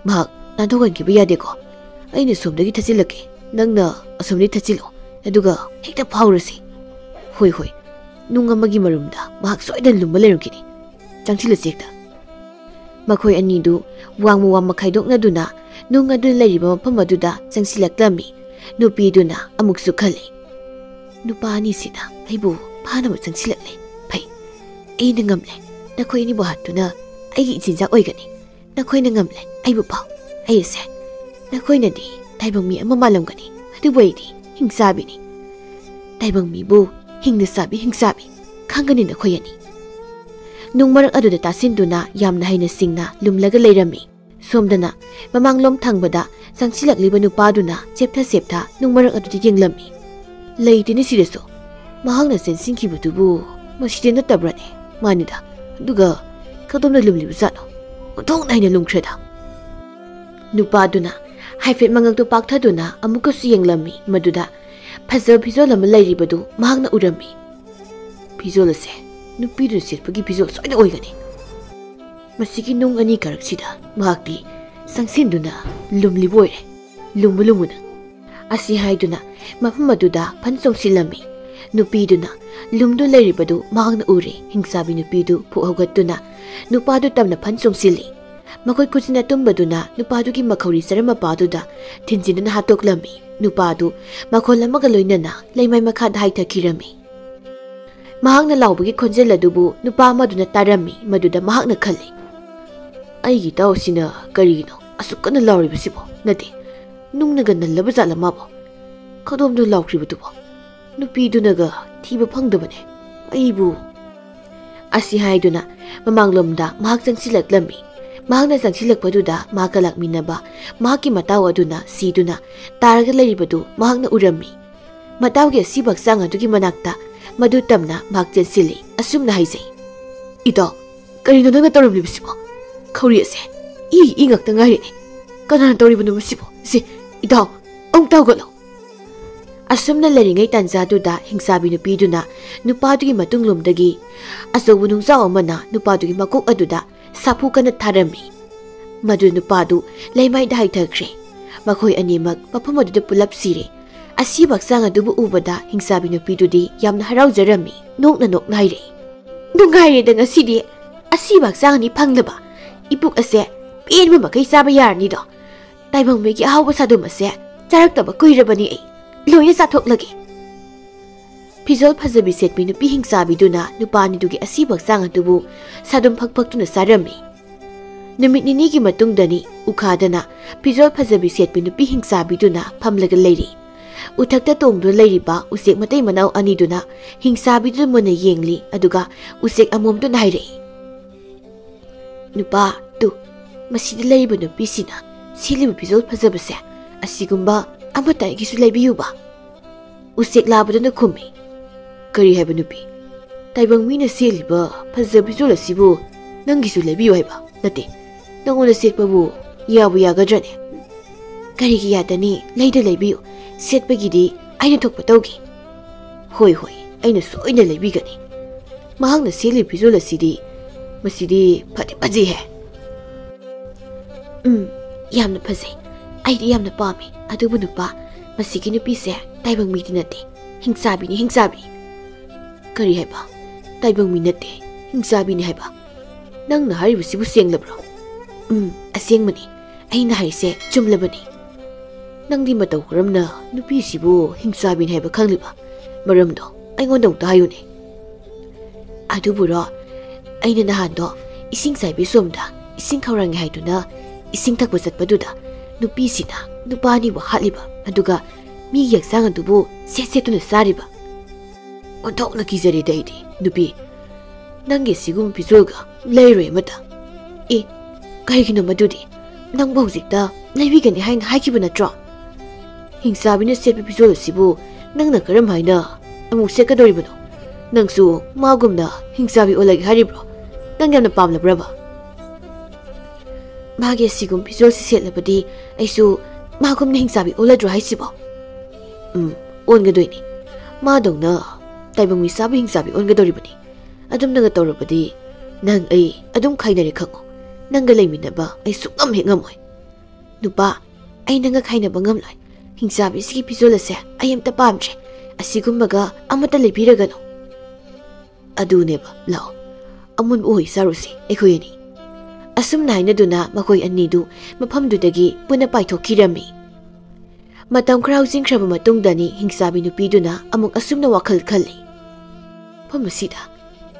महाक नाथोगनखिबा यादेको अइना सोमदगी थचिलके नंगना असोमनि थचिलो अदुगा हेक्ता फाउरसी होय होय नुंग अमगी मरुमदा महाक सोइदन लुम्बा लेरमकिनी चंगसिला चेक्ता मखोय अनिदु वांगमु वाम खाइदोकनादुना नुंग अदु लेरिबा मफम अदुदा चंगसिलक्लम्मी नुपीदुना अमुकसु खल्ली नुपानी सिदा अइबु फानबा चंगसिलक्ले फै अइना ngamle नखोय नि बहातुना अइगी इचिंजा ओइगनी नखोयना ngamle अइबु पाउ अइसे नखोयनादि ताइबंग मी अमा मालमगनी अदुबैदि हिंसाबिनी ताइबंग मीबु हिंगना साबि हिंसाबि खांगनी नखोयनी नुंगमरक अदुदा तासिनदुना यामना हाइना सिंगना लुमलगा लेरम्मी सोमदना ममांगलोम थांगबदा चंगसिलक्लिबा नुपादुना चेप्था सेप्था नुंगमरक अदुदि येंगलम्मी लेइदिनि सिरेसो महांगना सेंसिंखिबदुबु मसिदे नतब्रने मानिदा दुगा खदोमना लुमलिबु जानो उथों नाइना लुमख्रेदा नुपादुना हाइफेट मंगकतो पाक्थादुना अमुकसु येंगलम्मी मदुदा फजब फिजोल अमा लेरिबदु महांगना उरम्मी फिजोलसे नुपीदु सेटपगी फिजोल सोइदा ओइगनी मसिगी नुंग अनि करक्सिदा महाक्ति संगसिनदुना लुमलिबोइरे लुमबुलुमुना असि हाइदुना मफम अदुदा फनसोंसिलम्मी नुपीदुना लुमदु लेरिबदु महांगना उरे हिंसाबि नुपीदु फुहौगतुना नुपादु तमना फनसोंसिली मखोय कुचिना तुम्बदुना नुपादुगी मखौरी सरमपादुदा थिनजिनना हातोकलम्मी नुपादु मखोल अमगा लोइनना लेमाय मखा हाइथखिरम्मी महांगना लाउबगी खोंजेल अदुबु नुपा अमदुना तारम्मी मदुदा महांगना खल्ली अइगी ताउसिना करिगिनो असुकना लाउरिबसिबो नते नुंगनगा नल्लबा जालमाबो खदोमदु लाउख्रिबदुबो नुपीदुनगा थीबा फंगदबने अइबु असि हाइदुना ममांगलोमदा महाक चंगसिलक्लम्मी महांगना चंगसिलक्पदुदा महाका लाक्मिनबा महाकी मताव अदुना सीदुना तारगा लेरिबदु महांगना उरम्मी मतावगे सिबक सांग अदुगी मनाक्ता मदु तमना महाक चेंसिली असुमना हाइजै इतो करिनो नंगा तोरमलिबसिबो खौरी असे इ ngakta ngaire kana toriबनु मसिबो से इतो औ तावगलो असुमना लेरिङै तन्जादुदा हिंसाबि नुपीदुना नुपादुगी मतुंगलोमदगी असौबु नुंजाव अमना नुपादुगी मकोक अदुदा साफु कना थारम्मी मदु नुपादु लेमाय दाइथख्रे मखोय अनिमक मफम अदुदा पुलप सिरे असि बक्सांग अदुबु उबदा हिंसाबि नुपीदुदी यामना हराउजरम्मी नोकना नोकनाइरे नुंगाइरे दंग सिदि असि बक्सांग नि फंगलबा इपुक असे पेनबा मकै चाबा यारनिदो ताइबंग मेगी आहावबा सादुम असे चारक्तबा कुइरबनी ए लोइना चाथोकलगे फिजोल फजबि सेटमी नुपी हिंसाबिदुना नुपानिदुगी असि बक्सांग अदुबु सादुम फकफकतुना सारम्मी नुमित निनीगी मतुंगदनी उखादना फिजोल फजबि सेटमी नुपी हिंसाबिदुना फमलगा लेरि उथक्ता तोंगदु लेरिबा उसेक मतै मनाव अनिदुना हिंसाबिदु मुना येंगली अदुगा उसेक अमोमदु नाइरे नुपा तु मसिदा लेरिबा नुपीसिना सिलिबा फिजोल फजबसे असिगुम्बा अमताइगिसु लेबियुबा उसेक लाबदुना खुम्मी करी हैबा नुपी ताइबंग मीना सेलिबा फजब फिजोल असिबु नंगिसु लेबियु हैबा नते नंगोना सेटपबु याबु यागद्रने करीगी यादनी लेइदा लेबियु सेटपगिदी आइना थोकपा तौगी होय होय आइना सोइना लेबिगनी महांगना सेलि फिजोल असिदी मसिदी फति फजी है यामना फजे आइदी यामना पामी अदुबु नुपा मसिगी नुपीसे ताइबंग मीदी नते हिंसाबीनी हिंसाबी करी हैबा ताइबंग मी नते हिंसाबीनी हैबा नंग ना हारिबसिबु सेंगलब्रो असेंगमनी अइना हाइसे चुमलबनी नंगदी मतौ करमना नुपीसिबु हिंसाबीनी हैबा खंगलिबा मरमदो अइगोंदौ तायुने अदुबुरो अइना नहानदो इसिंग साइबी सोमदा इसिंग खौरांगे हाइदुना इसिंग थकबा चटपदुदा नुपीसिना नुपानी बो हालिबा अदुगा मी यक्सांग अदुबु सेसेतुना सारिबा ओंथोकना किजरे दैदी नुपी नंगे सिगुम पिजोगा लेरोय मता ए कहिगिनो मदुदी नंगबो हुजिकता लेबिगनि हाइन हाइकिबु नत्रो हिंसाबिना सेपि पिजोलसिबु नंगना करम हाइना अमु सेकदोरिबनो नंगसु मागुमना हिंसाबि ओलग हारिब्रो नंग यामना पामलब्रबा मागे सिगुम पिजोल सेलबदी आइसु मागुमना हिंसाबि ओलद्रो हाइसिबो ओनगदोइनी मादौना ताइबंग मिसाबि हिंसाबि ओनगदोरिबनी अदुम नंग तौरबदी नंग आई अदुम खाइनरे खंगो नंग लेमिनबा आई सुगम हेंगमोय नुपा आई नंग खाइनबा ngamloi हिंसाबि सिगी पिजोलसे आई अमता पामजे असिगुमबगा अमता लेबिरगनो अदुनेबा लाओ अमुन ओइ सारुसी एखोयनी असुम नाइनदुना मखोय अनिदु मफमदुदगी पुना पाइथोखिरमी मतम खराउ जिंख्रबा मतुंगदनी हिंसाबि नुपीदुना अमुक असुमना वाखल खल्ली फमसिदा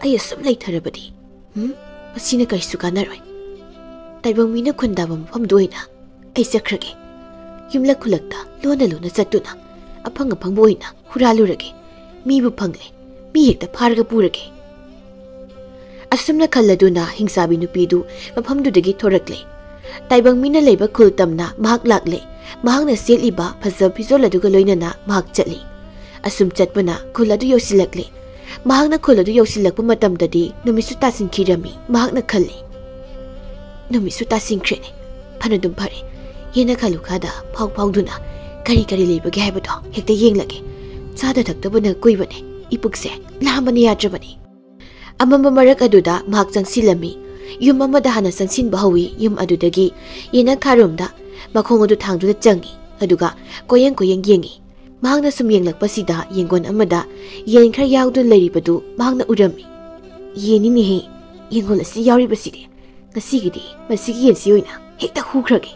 आई असुम लेथरबदी मसिना कैसु कानरोय ताइबंग मीना खुंदाबा मफमदोइना आई चख्रगे युमला खुलक्ता लोना लोना चतुना अफंग फंगबोइना हुरालुरगे मीबु फंगले मी हेक्ता फारगा पुरगे असुमना खल्लदुना हिंसाबि नुपीदु मफमदुदगी थोरकले ताइबंग मीना लेबा खुलतमना महक लाकले महंगना सेलिबा फजब फिजोलदुगा लोइनना महक चली असुम चटपना खुलदु योसिलकले महंगना खुलदु योसिलकपा मतमददी नुमिसु तासिनखिरमी महंगना खल्ले नुमिसु तासिनख्रेने फनदुम फरे येना खलुखादा फाउ फाउदुना करी करी लेबगे हाइबदो हेक्ता येंगलगे चादा थक्तबना कुइबने इपुकसे लामबने याद्रबने अमम्ब मरक अदुदा महक चंगसिलमी युम अमदा हाना संगसिनबा हौई युम अदुदगी येना खारोमदा मखोंग अदु थांगदुदा चंगी अदुगा कोयंग कोयंग येंगी महंगना सुम येंगलकपसिदा येंगोन अमदा येन खर याउदु लेरिबदु महंगना उरमी येनिनि हे येंगोल असि याउरिबसिदे ngasiगidi masigi yensi oina hekta hukrage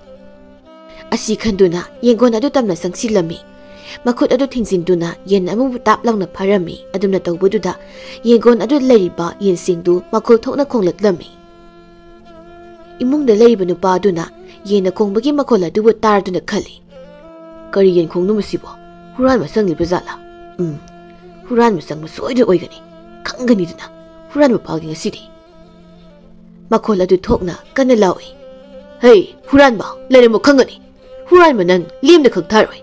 asi khanduna yengon adu tamna sangsilami makhut adu thingzinduna yen amu tap langna pharami adumna tawbududa yengon adu leriba yensingdu makhul thokna khonglaklami imungda leriba nupa aduna yena khongbagi makhol adu tarduna khali kari yen khongnu masibo huran masang liba zala huran masang masoida oigani khangani duna huran mapagi ngasidi makhol adu thokna kana lawi hey huran ba lere mo khangani huran manang limda khak tharoi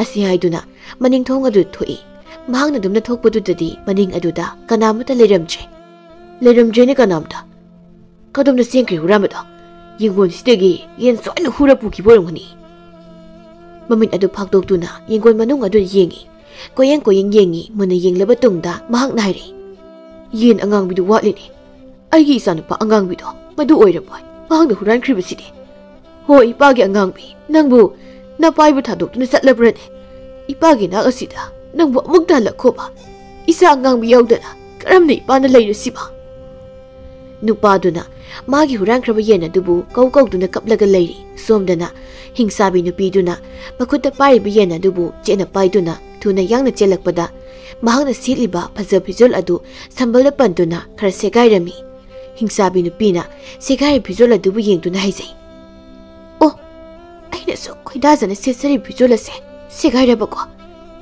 asi haiduna maning thong adu thoi mahangna dumna thokpadu dadi maning aduda kanamata leramje ne kanamta kadumna sengkri huramada yengon stegi yen soina hura puki borongani mamin adu phakdok tuna yengon manung adu yengi koyeng yengi muna yenglaba tungda mahang nairi yen angang bidu watlini aigi isanapa angang bido madu oiraboy mahangna huran kribasidi hoi ipagi angang bi nangbu na paibu thadok tuna satlabrane ipagi na asida nangbu amuk dalakhoba isa angang bi yaudana karamne ipana leirasiba nupaduna magi huran kraba yena dubu kau duna kaplaga leiri somdana hingsabi nupiduna makhuta pariba yena dubu chena paiduna thuna yangna chelakpada mahangna sitliba phajab phijol adu sambal panduna khara segairami hingsabi nupina segai phijol adu yengduna haizai o aina so khoidajana sesari phijol ase segairabako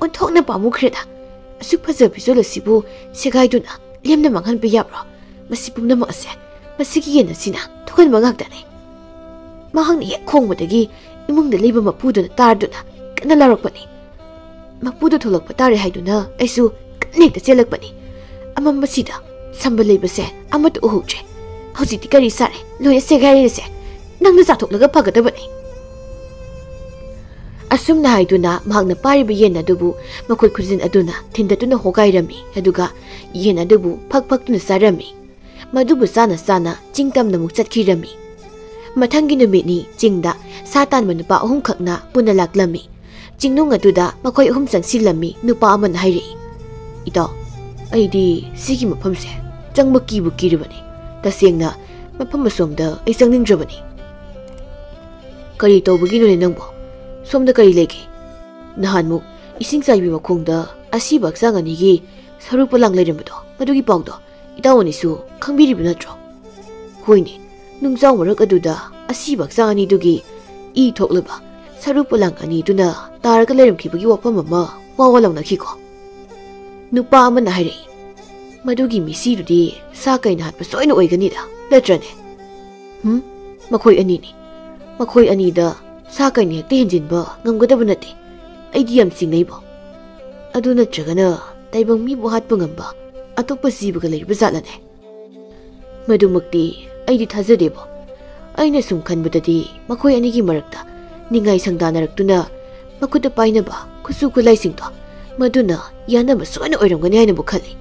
onthokna pamukhreda asu phajab phijol asibu segaiduna lemna manghan pe yabro masipumna ma ase masigi yena sina thokan mangakdane mahangni he khongbadagi imungda leiba mapuduna tarduna kana larakpani mapudu tholakpa tare haiduna aisu kanekta chelakpani amambasida samba leibase amatu uhuje hojiti kari sare loya segari se nangna sathoklaga phagadabani asumna haiduna mahangna pariba yena dubu makoi khujin aduna thindatuna hogairami aduga yena dubu phakphakuna sarami madubu sana chingtamna muk chatkirami mathangi numini chingda satan manupa ahum khakna puna laklami Jingnung aduda makhoi ahum changsilami nupa aman hairi. Ito, aidi sigi maphamse changma kibu kiribani. Tasengna mafam asomda ai changningrabani. Kari tawbagi nune nangbo somda kari lege. Nahanmu ising chaibi makhongda asiba hachang anigi sarupa lang leirambado madugi pawdo itawonisu khangbiribu natro. Hoine nungjaw marak aduda asiba hachang ani dugi I thokleba sarupa lang ani duna taraga leiramkhibagi wafam ama wawalawnakiko. Nupa amana haire madugi misirudi sa kaina hatpa soina oiganida letrane. Makhoi ani ni. Makhoi ani da sa kaina hekta henjinba ngamgadaba nate. Aidi yam singnaibo. Adu natragana taibang mibu hatpa ngamba atokpa jibaga leiba jatlane. Madumakti aidi thajadebo. Aina sum khanbadadi makhoi anigi marakta ningai sangdanaраktuna makuta painaba kusu kulai singto maduna yanaba soina oiramgani haina bukhali.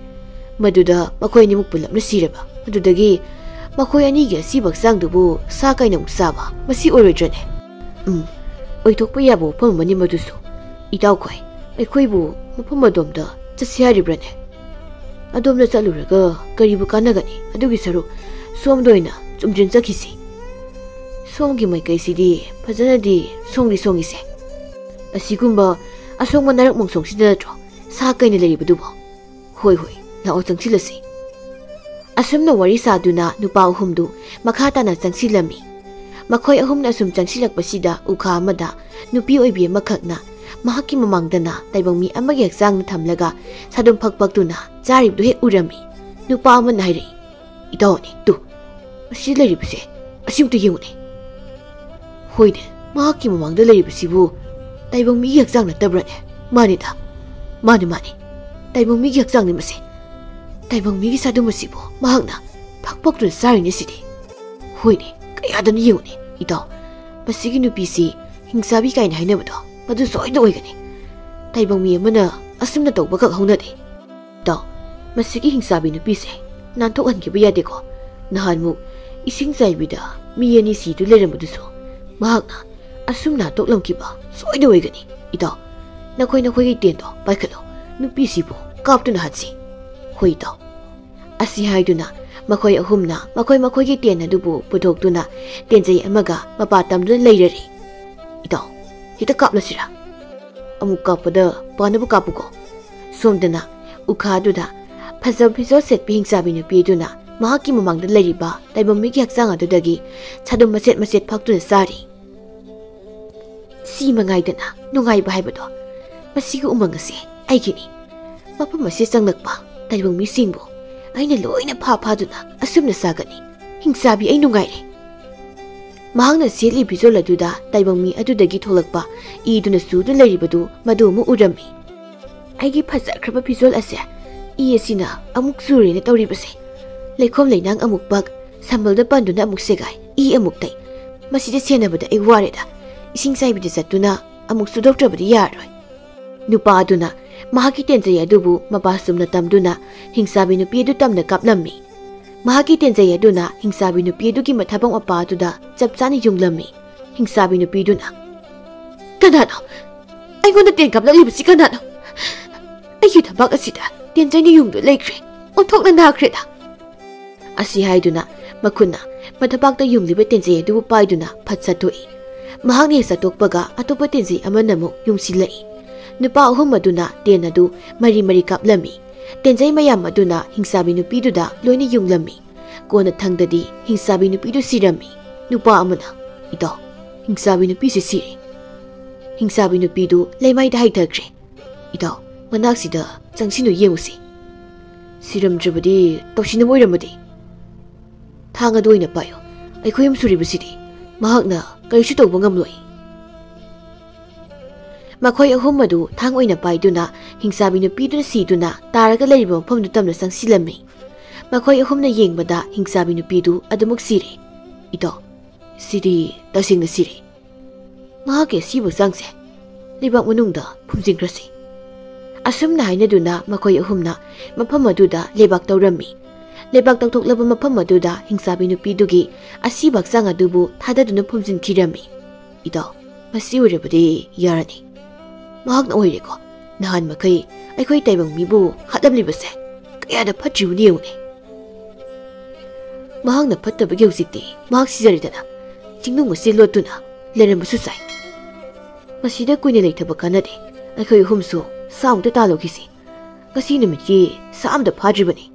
Maduda makhoi ani muk pulapna siraba. Madudagi makhoi ani gi asibak sangdubu sa kaina muksaba masi oroidrane. Oitokpa yabo pamani madusu. Itaw khoi aikhoibu mafam adomda chasi haribrane. Adomna chaluraga karibu kanagani adugi saru somdoina chumjin chakhisi. Somgi maikaisidi fajanadi songise. Asigumba asongma narak mongsongsidana natro sa kaina leribadubo. Hoi lao changsilasi. Asumna wari saduna nupa ahumdu makhatana changsilami. Makhoi ahumna asum changsilakpasida ukha amada nupi oibi amakhakna mahaki mamangdana taibang mi amagi hachangna thamlaga sadum phakpaktuna charibdu he urami. Nupa amana hairi. Itawani tu. Asi leribase asimtu yengune. Hoine mahaki mamangda leribasibu taibang mi hachangna tabrane. Manida. Mani. Taibang mi hachangni mase. Taibang mi sadumasibu mahakna phakpaktuna sarini sidi. Hoine kayadana yengune. Itaw masigi nupisi hingsabi kaina hainabado madu soida oigani. Taibang mi amana asumna tawba khak haunade. Taw masigi hingsabi nupise nanthokhankiba yadeko. Nahanmu ising chaibida mi ani sidu leramaduso mahakna asumna toklamkiba soida oigani. Itaw nakhoi tendo paikhalo nupisibu kaptuna hatsi. Hoi taw asi haiduna makhoi ahumna makhoi gi ten adubu pudoktuna tenjai amaga mapa tamduna leirari. Itaw hita kaplasira amuk kapada panabu kapuko somdana ukhaduda phajab phijo set bihingsabi nupiduna mahaki mamangda leiriba taibam migi hachang adudagi chadum maset phaktuna sari. Si mangaidana nungaiba haibado masigu umangase aigini mapam ase changlakpa taibam mi singbo aina loina phaduna asumna sagani hingsabi ai nungaire. Mahangna seli bijol aduda taibang mi adudagi tholakpa iduna sudu leribadu madumu urami. Aigi phajarkhaba bijol ase I asina amuk surina tawribase. Leikhom leinang amuk bak sambalda panduna amuk segai I amuk tai. Masida senabada ai wareda ising saibida satuna amuk sudoktrabadi yaroi. Nupa aduna mahaki tenjai adubu mapasumna tamduna hingsabi nupi adu tamna kaplammi. Mahaki tenjai aduna hingsabi nupi adugi mathabang apa aduda chapchani yunglammi. Hingsabi nupi duna kanano aingonda ten kaplabisi kanano ayu thabak asida tenjai ni yungdu leikre onthokna nakreda. Asi haiduna makhuna mathabakta yungliba tenjai adubu paiduna phatsatoi. Mahakni satokpaga atopa tenjai amanamu yungsilai. Nupa ahum aduna ten adu mari kaplami. Tenjai mayam aduna hingsabi nupiduda loina yunglami. Kona thangdadi hingsabi nupidu sirami. Nupa amana ito hingsabi nupisi siri. Hingsabi nupidu leimaida haithakre. Ito manaksida changsinu yengusi. Siramdrabadi tawsina moiramadi. Thanga doina payo aikhoyam suribasidi mahakna karisu tawba ngamloi. Makhoi ahum madu thang oina paiduna hingsabi nupiduna siduna taraga leriba mafamdu tamna sangsilami. Makhoi ahumna yengbada hingsabi nupidu adumuk siri. Ito siri tasingna siri. Mahake sibu sangse libak manungda phumjingrasi. Asumna hainaduna makhoi ahumna mafam aduda lebak tawrami. Lebak tawthoklaba mafam aduda hingsabi nupidugi asibak sang adubu thadaduna phumjinkhirami. Ito masi urabadi yarani. ꯃꯍꯥꯛꯅ ꯑꯣꯏꯔꯦꯀꯣ ꯅꯍꯥꯟ ꯃꯈꯩ ꯑꯩꯈꯣꯏ ꯇꯥꯏꯕꯪ ꯃꯤꯕꯨ ꯍꯥꯠꯂꯝꯂꯤꯕꯁꯦ ꯀꯌꯥꯗ ꯐꯠꯇ꯭ꯔꯤꯕꯅꯤ ꯌꯦꯡꯉꯨꯅꯦ ꯃꯍꯥꯛꯅ ꯐꯠꯇꯕꯒꯤ ꯍꯧꯖꯤꯛꯇꯤ ꯃꯍꯥꯛ ꯁꯤꯖꯔꯦꯗꯅ ꯆꯤꯡꯅꯨꯡ ꯑꯁꯤ ꯂꯣꯠꯇꯨꯅ ꯂꯩꯔꯝꯕꯁꯨ ꯆꯥꯏ ꯃꯁꯤꯗ ꯀꯨꯏꯅ ꯂꯩꯊꯕ ꯀꯥꯟꯅꯗꯦ ꯑꯩꯈꯣꯏ ꯑꯍꯨꯝꯁꯨ ꯁꯥ ꯑꯃꯨꯛꯇ ꯇꯥꯜꯂꯨꯈꯤꯁꯤ ꯉꯁꯤ ꯅꯨꯃꯤꯠꯀꯤ ꯁꯥ ꯑꯃꯇ ꯐꯥꯗ꯭ꯔꯤꯕꯅꯤ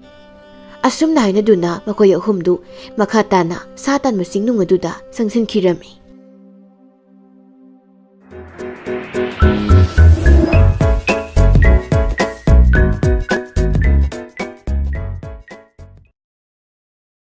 ꯑꯁꯨꯝꯅ ꯍꯥꯏꯅꯗꯨꯅ ꯃꯈꯣꯏ ꯑꯍꯨꯝꯗꯨ ꯃꯈꯥ ꯇꯥꯅ ꯁꯥ ꯇꯥꯟꯕ ꯆꯤꯡꯅꯨꯡ ꯑꯗꯨꯗ ꯆꯪꯁꯤꯟꯈꯤꯔꯝꯃꯤ